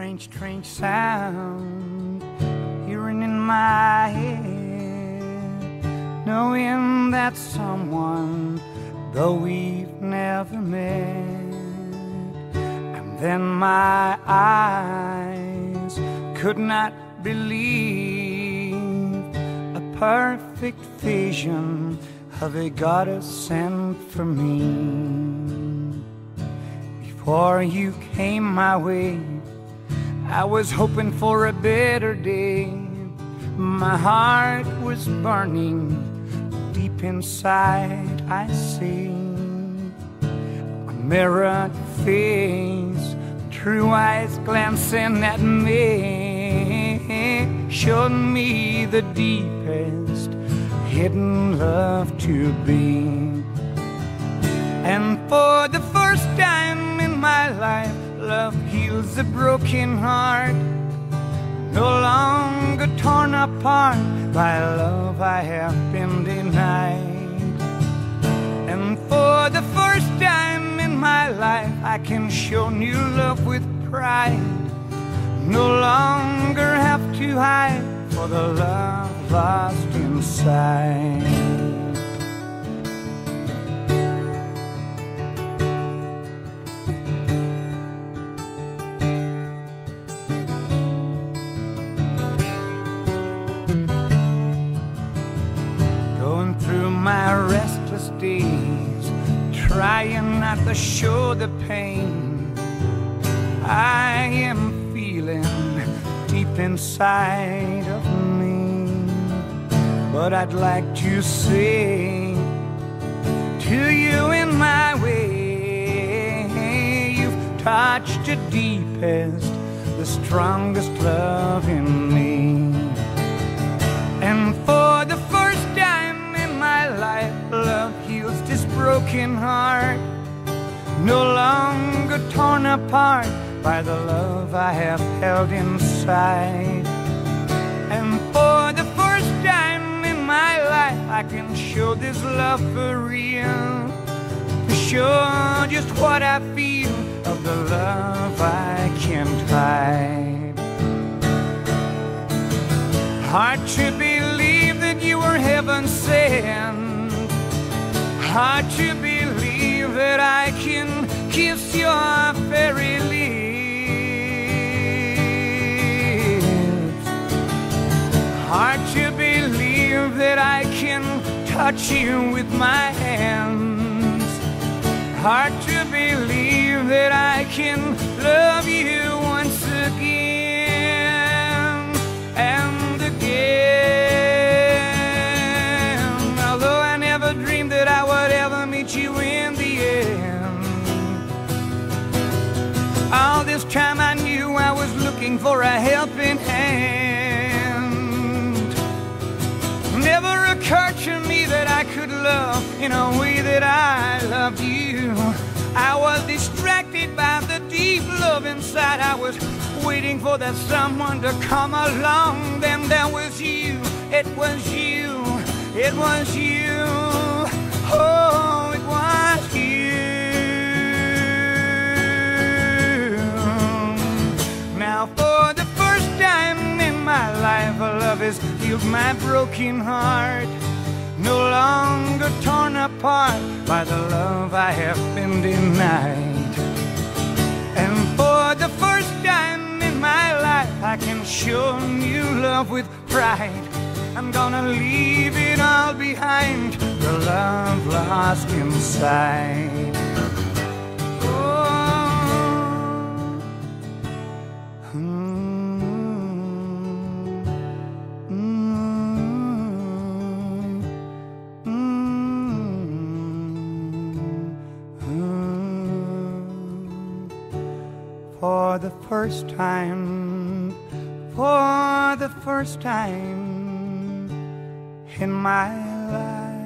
strange, strange sound hearing in my head, knowing that someone, though we've never met. And then my eyes could not believe a perfect vision of a goddess sent for me. Before you came my way, I was hoping for a better day. My heart was burning deep inside. I see a mirrored face, true eyes glancing at me, showed me the deepest hidden love to be. And for the first time in my life, love heals a broken heart, no longer torn apart by love I have been denied. And for the first time in my life, I can show new love with pride, no longer have to hide for the love lost inside. Going through my restless days, trying not to show the pain I am feeling deep inside of me. But I'd like to say to you in my way, you've touched the deepest, the strongest love in me. And for the first time in my life, love heals this broken heart, no longer torn apart by the love I have held inside. And for the first time in my life, I can show this love for real, to show just what I feel of the love I can't hide. Hard to believe that you were heaven sent, hard to believe that I can kiss your fairy lips, hard to believe that I can touch you with my hands, hard to believe that I can love you once again and again. Although I never dreamed that I would ever meet you in the end, all this time I knew I was looking for a helping hand. Never occurred to me that I could love in a way that I loved you. I was distracted by the deep love inside. I was waiting for that someone to come along. Then there was you, it was you, it was you, oh, it was you. Now for the first time in my life, love has healed my broken heart, no longer torn apart by the love I have been denied. And for the first time in my life, I can show new love with pride. I'm gonna leave it all behind, the love lost inside. For the first time, for the first time in my life.